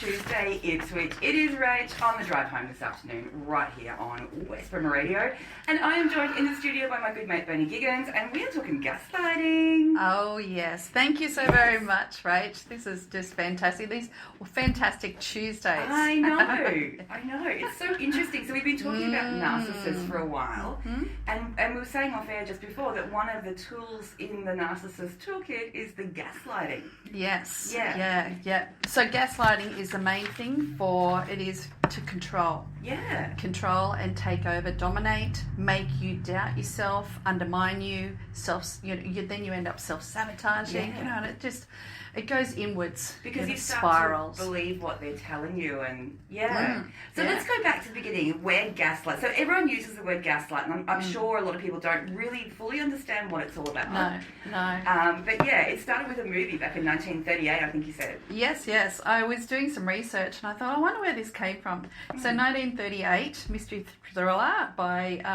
Tuesday, Ipswich. It is Rach on the drive home this afternoon, right here on West Bremer Radio. And I am joined in the studio by my good mate, Bearnie, and we are talking gaslighting. Oh, yes. Thank you so very much, Rach. This is just fantastic. These fantastic Tuesdays. I know. It's so interesting. So we've been talking about narcissists for a while, and we were saying off air just before that one of the tools in the narcissist toolkit is the gaslighting. Yes. Yeah. So gaslighting is the main thing it is to control. Yeah. Control and take over, dominate, make you doubt yourself, undermine you, then you end up self-sabotaging, Yeah. and it goes inwards. Because you start spirals. to believe what they're telling you, and let's go back to the beginning. Where gaslight. So everyone uses the word gaslight, and I'm sure a lot of people don't really fully understand what it's all about. No. But yeah, it started with a movie back in 1938, I think you said. Yes. I was doing some research, and I thought, I wonder where this came from. So 1938, mystery thriller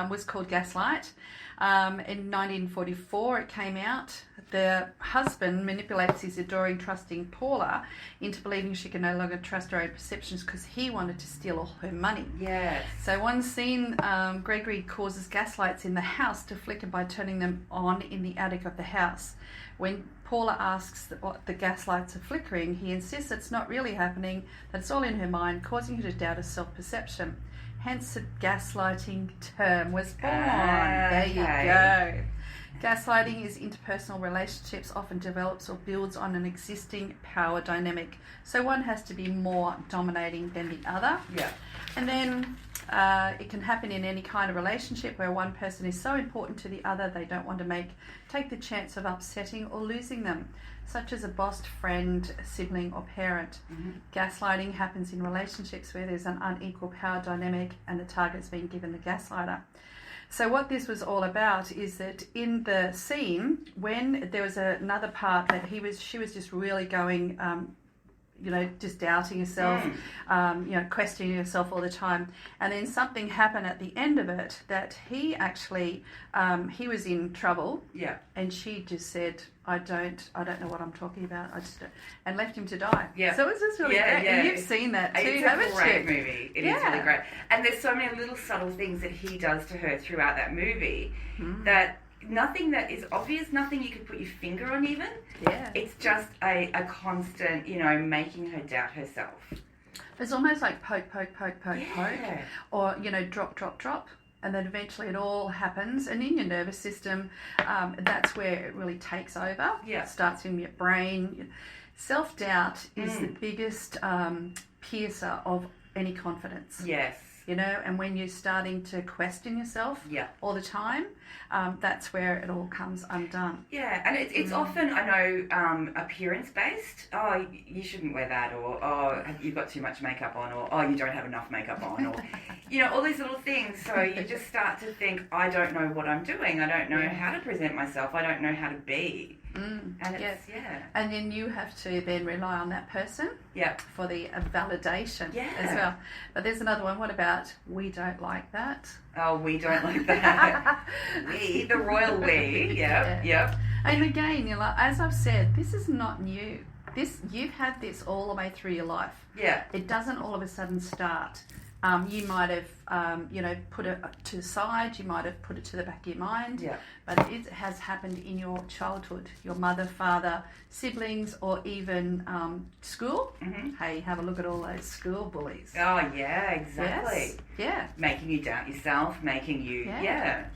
was called Gaslight. In 1944 it came out. The husband manipulates his adoring, trusting Paula into believing she can no longer trust her own perceptions because he wanted to steal all her money. Yes. So one scene, Gregory causes gaslights in the house to flicker by turning them on in the attic of the house. When Paula asks what the gaslights are flickering, he insists it's not really happening, that it's all in her mind, causing her to doubt her self-perception. Hence the gaslighting term was born. There you go. Gaslighting is interpersonal relationships, often develops or builds on an existing power dynamic. So one has to be more dominating than the other. Yeah. And then it can happen in any kind of relationship where one person is so important to the other they don't want to take the chance of upsetting or losing them, such as a boss, friend, sibling or parent. Gaslighting happens in relationships where there's an unequal power dynamic and the target's being given the gaslighter. So what this was all about is that in the scene, when there was another part that she was just really going, just doubting herself, questioning herself all the time. And then something happened at the end of it that he actually, he was in trouble. Yeah. And she just said, I don't know what I'm talking about. And left him to die. Yeah. So it was just really great. Yeah. And you've seen that too, haven't you? It's a great movie. It is really great. And there's so many little subtle things that he does to her throughout that movie that nothing that is obvious, nothing you could put your finger on even. Yeah. It's just a constant, making her doubt herself. It's almost like poke, or, drop. And then eventually it all happens. And in your nervous system, that's where it really takes over. Yeah. It starts in your brain. Self-doubt is the biggest piercer of any confidence. Yes. And when you're starting to question yourself all the time, that's where it all comes undone. Yeah, and it's often, I know, appearance-based. Oh, you shouldn't wear that, or oh, you've got too much makeup on, or oh, you don't have enough makeup on, or, all these little things. So you just start to think, I don't know what I'm doing. I don't know how to present myself. I don't know how to be. And it's, And then you have to then rely on that person for the validation as well. But there's another one. What about we don't like that? Oh, we don't like that. We, the royal we. Yep. And again, as I've said, this is not new. You've had this all the way through your life. Yeah. It doesn't all of a sudden start. You might have, put it to the side. You might have put it to the back of your mind. Yeah. But it has happened in your childhood, your mother, father, siblings, or even school. Hey, have a look at all those school bullies. Oh, yeah, exactly. Yes. Yeah. Making you doubt yourself, making you, Yeah.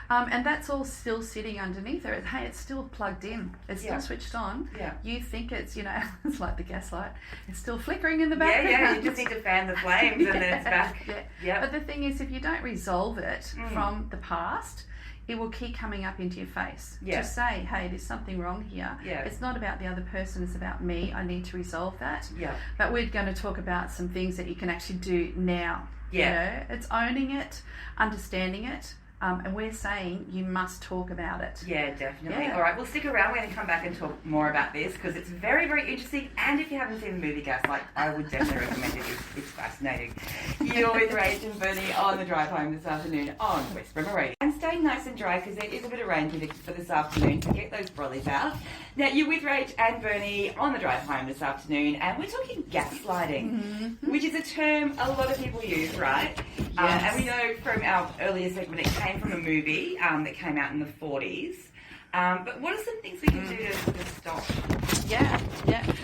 And that's all still sitting underneath there. Hey, it's still plugged in. It's still switched on. Yeah. You think it's, it's like the gaslight. It's still flickering in the background. Yeah, you just need to fan the flames and then it's back. Yeah. But the thing is, if you don't resolve it from the past, it will keep coming up into your face. Yeah. To say, hey, there's something wrong here. Yeah. It's not about the other person, it's about me. I need to resolve that. Yeah. But we're going to talk about some things that you can actually do now. Yeah. It's owning it, understanding it, and we're saying you must talk about it. Yeah, definitely. Yeah. All right, well, stick around. We're going to come back and talk more about this because it's very, very interesting. And if you haven't seen the movie Gaslight, I would definitely recommend it. It's fascinating. You're with Rach and Bearnie on the drive home this afternoon on West Bremer Radio. And stay nice and dry because there is a bit of rain predicted for this afternoon, so get those brollies out. Now, you're with Rach and Bearnie on the drive home this afternoon, and we're talking gaslighting, which is a term a lot of people use, right? Yes. And we know from our earlier segment it came from a movie that came out in the 40s. But what are some things we can do to stop? Yeah.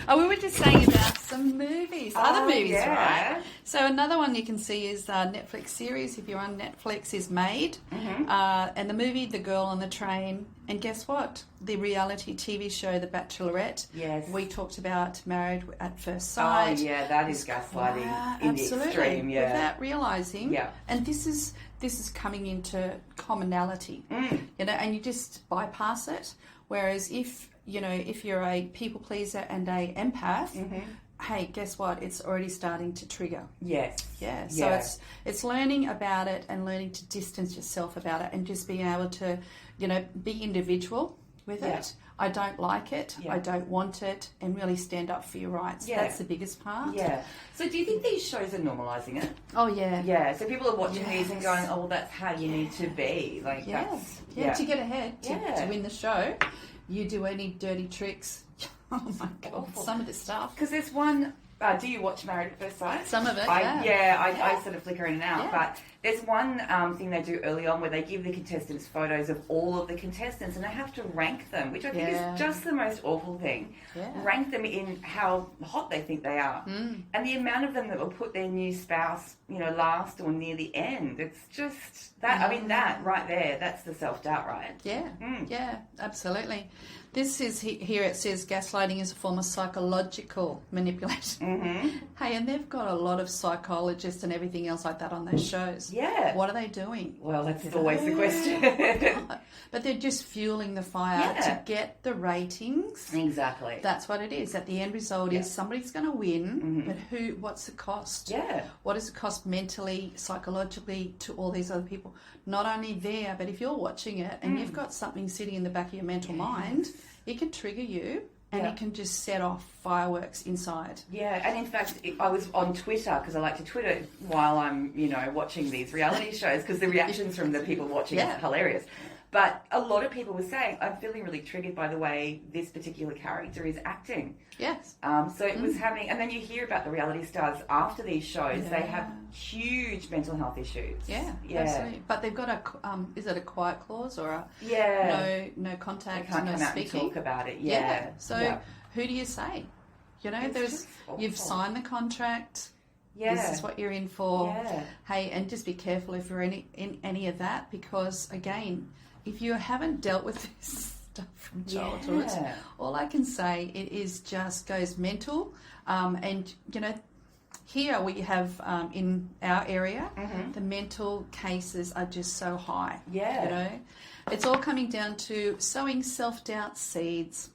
Oh, we were just saying about some movies, other movies, yeah. right? So another one you can see is Netflix series, if you're on Netflix, is Made. And the movie The Girl on the Train. And guess what? The reality TV show The Bachelorette. Yes. We talked about Married at First Sight. Oh, yeah, that is gaslighting in the extreme, yeah. Without realising. Yeah. And this is coming into commonality, and you just bypass it. Whereas if you're a people pleaser and a empath, hey, guess what? It's already starting to trigger. Yes. Yeah. So it's learning about it and learning to distance yourself about it and just being able to, be individual with it. I don't like it. Yeah. I don't want it, and really stand up for your rights. Yeah. That's the biggest part. Yeah. So do you think these shows are normalising it? Oh yeah. Yeah. So people are watching these and going, "Oh, well, that's how you need to be." Like, Yes. that's, Yeah. To get ahead, to Yeah. win the show, you do any dirty tricks. Oh my God. Awful. Some of this stuff. Because there's one. Do you watch Married at First Sight? Some of it. I sort of flicker in and out. Yeah. But there's one thing they do early on where they give the contestants photos of all of the contestants and they have to rank them, which I think is just the most awful thing. Yeah. Rank them in how hot they think they are. And the amount of them that will put their new spouse, last or near the end. It's just that. I mean, that right there, that's the self-doubt, right? Yeah. Yeah, absolutely. This is here. It says gaslighting is a form of psychological manipulation. Hey, and they've got a lot of psychologists and everything else like that on those shows. Yeah. What are they doing? Well, that's always the question. But they're just fueling the fire to get the ratings. Exactly. That's what it is. At the end result is somebody's going to win, but what's the cost? Yeah. What does it cost mentally, psychologically to all these other people? Not only there, but if you're watching it and you've got something sitting in the back of your mental mind, it can trigger you and it can just set off fireworks inside. Yeah, and in fact, I was on Twitter because I like to Twitter while I'm, watching these reality shows because the reactions from the people watching is hilarious. But a lot of people were saying, I'm feeling really triggered by the way this particular character is acting. Yes. So it was happening. And then you hear about the reality stars after these shows. They have huge mental health issues. Yeah, absolutely. But they've got is it a quiet clause or a no contact, they can't no come out speaking? and talk about it. Yeah. So who do you say? You've signed the contract. Yeah. This is what you're in for. Yeah. Hey, and just be careful if you're in any of that because, again, if you haven't dealt with this stuff from childhood, all I can say it is just goes mental. And, here we have in our area, the mental cases are just so high. Yeah. It's all coming down to sowing self-doubt seeds,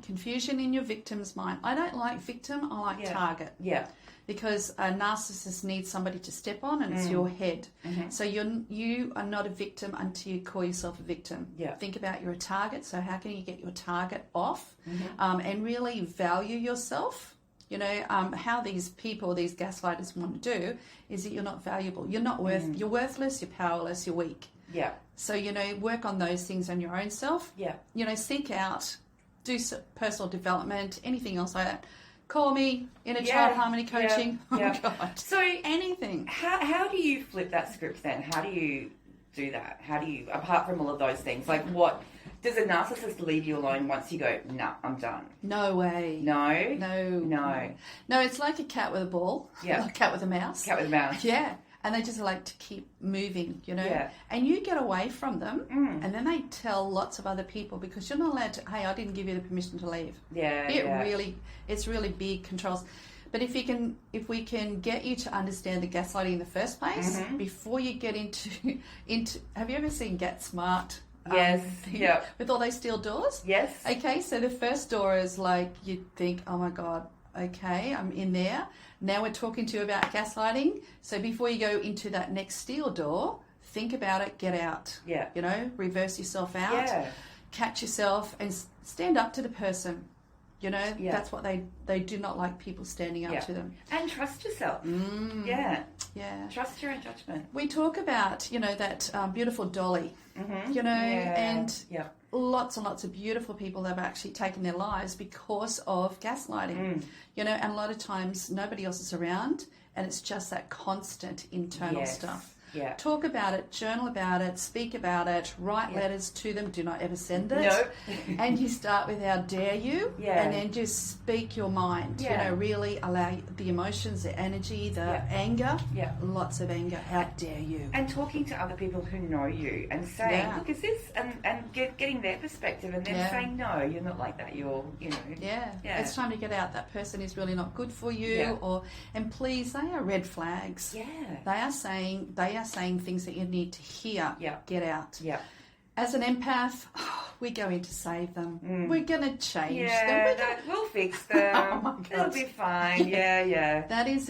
confusion in your victim's mind. I don't like victim, I like target. Yeah. Because a narcissist needs somebody to step on and it's your head. So you are not a victim until you call yourself a victim. Yeah. Think about you're a target, so how can you get your target off and really value yourself? How these people, these gaslighters want to do is that you're not valuable. You're not you're worthless, you're powerless, you're weak. Yeah. So, work on those things on your own self. Yeah. Seek out, do personal development, anything else like that. Call me, inner child harmony coaching. Yeah. Oh, God. So anything. How do you flip that script then? How do you do that? How do you, apart from all of those things, like what, does a narcissist leave you alone once you go, no, I'm done? No way. No? No, it's like a cat with a ball. Yeah. Like a cat with a mouse. Cat with a mouse. Yeah. And they just like to keep moving, Yeah. And you get away from them, and then they tell lots of other people because you're not allowed to. Hey, I didn't give you the permission to leave. Yeah. It's really big controls. But if we can get you to understand the gaslighting in the first place before you get into. Have you ever seen Get Smart? Yes. Yeah. With all those steel doors. Yes. Okay, so the first door is like you think, oh my God. Okay, I'm in there. Now we're talking to you about gaslighting. So before you go into that next steel door, think about it, get out. Yeah. You know, reverse yourself out, Yeah. catch yourself and stand up to the person. You know, Yeah. that's what they do not like, people standing up Yeah. to them. And trust yourself. Yeah. Trust your own judgment. We talk about, you know, that beautiful dolly, you know, Yeah. and lots and lots of beautiful people that have actually taken their lives because of gaslighting, you know, and a lot of times nobody else is around and it's just that constant internal stuff. Yeah. Talk about it, journal about it, speak about it, write letters to them, do not ever send it. No. And you start with how dare you, Yeah. and then just speak your mind. Yeah. You know, really allow the emotions, the energy, the anger, lots of anger, how dare you. And talking to other people who know you and saying, look, is this, and getting their perspective and then saying, no, you're not like that, you're, you know. Yeah, it's time to get out. That person is really not good for you. Yeah. And please, they are red flags. Yeah. They are saying things that you need to hear. Yeah. Get out. Yeah. As an empath, we go in to save them. We're going to change them. Yeah, we'll fix them. Oh my God. It'll be fine. Yeah. That is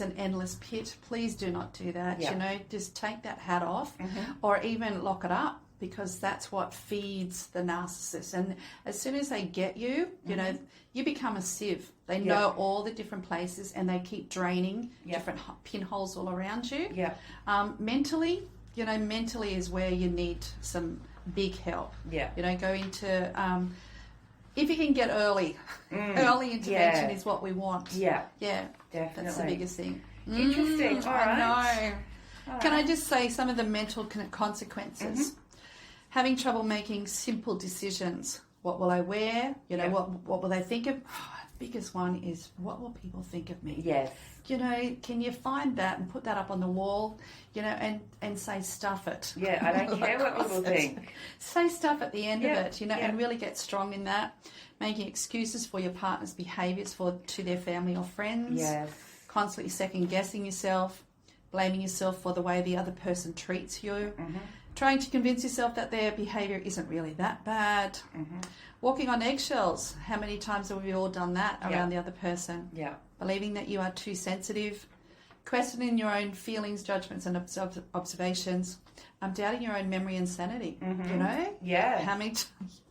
an endless pit. Please do not do that. Yeah. You know, just take that hat off, or even lock it up, because that's what feeds the narcissist. And as soon as they get you, you know, you become a sieve. They know all the different places, and they keep draining different pinholes all around you. Yeah. Mentally, you know, mentally is where you need some big help. Yeah. You know, go into, if you can get early intervention is what we want. Yeah. Yeah. Definitely. That's the biggest thing. Interesting. All right. I know. All Can right. I just say some of the mental consequences? Having trouble making simple decisions. What will I wear? You know, what will they think of? Biggest one is, what will people think of me? Yes. You know, can you find that and put that up on the wall, you know, and say stuff it. Yeah, I don't care what people think. Say stuff at the end of it, you know, and really get strong in that. Making excuses for your partner's behaviours to their family or friends. Yes. Constantly second guessing yourself, blaming yourself for the way the other person treats you. Trying to convince yourself that their behaviour isn't really that bad. Walking on eggshells. How many times have we all done that around the other person? Yeah. Believing that you are too sensitive. Questioning your own feelings, judgments and observations. Doubting your own memory and sanity. You know? Yeah. How many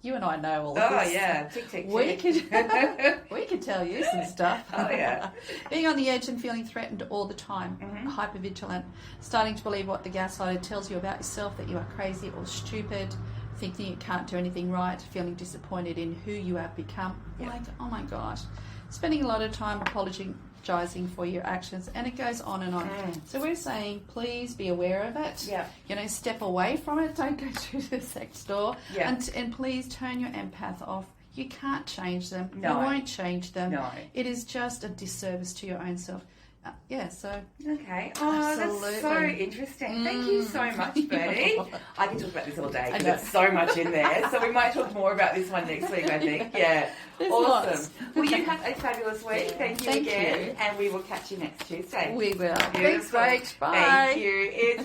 you and I know all of Oh, this. yeah. Tick, tick, We tick. could tell you some stuff. Oh, yeah. Being on the edge and feeling threatened all the time. Hypervigilant. Starting to believe what the gaslighter tells you about yourself, that you are crazy or stupid. Thinking you can't do anything right. Feeling disappointed in who you have become. Like, oh my gosh. Spending a lot of time apologising for your actions, and it goes on and on. So we're saying, please be aware of it. Yeah. You know, step away from it. Don't go to the sex store. Yeah. And please turn your empath off. You can't change them. No. You won't change them. No. It is just a disservice to your own self. So... Okay. Oh, that's so interesting. Thank you so much, Bernie. I can talk about this all day because there's so much in there. So we might talk more about this one next week, I think. Yeah. There's awesome. lots. Well, you have a fabulous week. Thank you again. You. And we will catch you next Tuesday. We will. Beautiful. Thanks, Rach. Bye. Thank you. It's